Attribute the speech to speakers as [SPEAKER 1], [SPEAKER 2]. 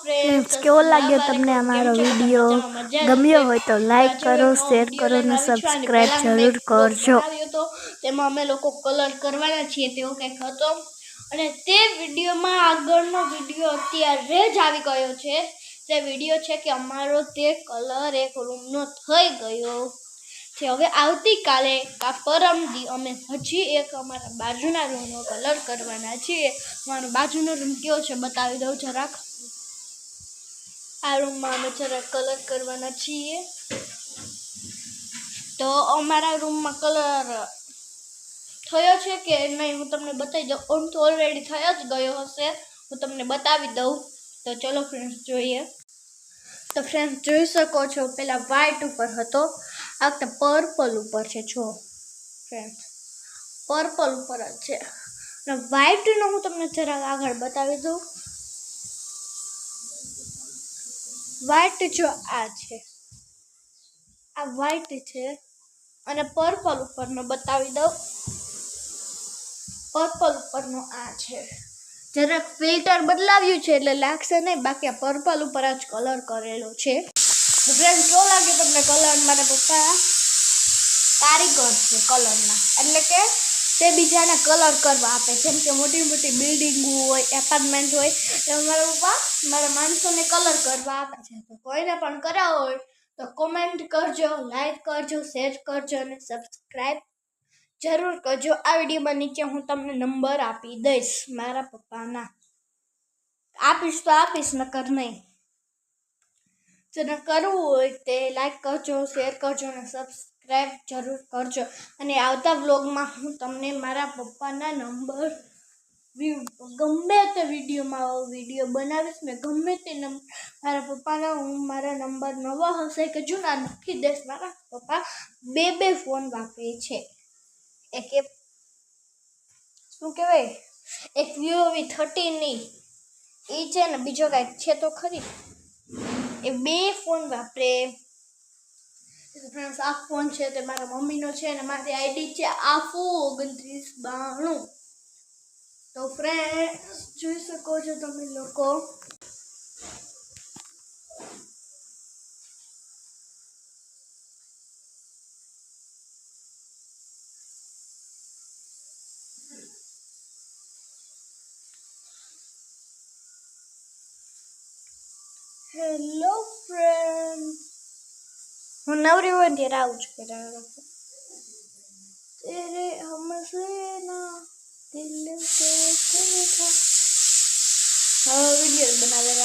[SPEAKER 1] Friends केवो लाग्यो तमने हमारो वीडियो गम्यो होय तो लाइक करो शेर करो ने सब्सक्राइब जरूर करजो।
[SPEAKER 2] तो तेमां अमे लोको कलर करवाना छीए तेवो कंईक हतो अने ते विडियोमां आगळनो विडियो अत्यारे ज आवी गयो छे। ते विडियो छे के अमारो ते कलर एक रूमनो थई गयो छे। हवे आवती काले का परम दी अमे हजी एक अमारा बाजुना रूमनो कलर करवाना छीए। अमारो बाजुनो रूम केवो छे बतावी दઉં જરાક। आ रूम में अमे जरा कलर करवाना छीए तो अमारा रूम में कलर थयो छे के नहीं हूँ तमने बताई दઉં। ओम तो ऑलरेडी थयो ज गयो हशे हूँ तमने बतावी दઉં। तो चलो फ्रेंड्स जोईए। तो फ्रेंड्स जोई शको छो पेला व्हाइट ऊपर हतो आ वखते पर्पल ऊपर छे। जो फ्रेंड्स पर्पल ऊपर ज छे ने व्हाइट नो हूँ तमने जरा आगळ बतावी दઉં। व्हाइट जो आ छे आ व्हाइट छे अने पर्पल ऊपर नो बतावी दઉં। पर्पल ऊपर नो आ छे जरा फिल्टर बदलाव्યું છે એટલે લાગશે નહીં બાકી આ पर्पल ઉપર જ કલર કરેલો છે। ફ્રેન્ડ કેવો લાગે તમને કલર? મારા પપ્પા કારીગર છે કલરના એટલે કે તે બીજાને કલર કરવા આપે જેમ કે મોટી મોટી બિલ્ડિંગ હોય એપાર્ટમેન્ટ હોય તો મારા પપ્પા મારા માણસોને કલર કરવા આપે છે। તો કોઈને પણ કરાવવો હોય તો કોમેન્ટ કરજો, લાઈક કરજો, શેર કરજો અને સબસ્ક્રાઇબ जरूर करजो। आ वीडियो में नीचे हूँ तमने नंबर आपी दईश मारा पप्पाना। आपीश तो आपीश नकर नहीं। जेने करवुं होय ते लाइक करजो, शेर करजो ने सब्सक्राइब जरूर करजो। अने आवता व्लॉग में हूँ तमने मारा पप्पाना नंबर गमे ते विडियो में विडियो बनावीश ने गमे ते मारा पप्पाना हूँ मारा नंबर नवा हशे के जूना नखी देश। मारा पप्पा बे फोन वापरे छे। एक શું કહેવાય એક Vivo V30 ની એ છે ને બીજો કાંઈક છે તો ખરી એ બે ફોન વાપરે। ફ્રેન્ડ્સ આ ફોન છે તે મારા મમ્મીનો છે અને મારી આઈડી છે આફુ 2992। તો ફ્રેન્ડ્સ જોઈ શકો છો તમે લોકો हेलो फ्रेंड्स हूँ नवरी हो ત્યારે આવું છું तेरे हमसे ना दिल से वीडियो बनावेला।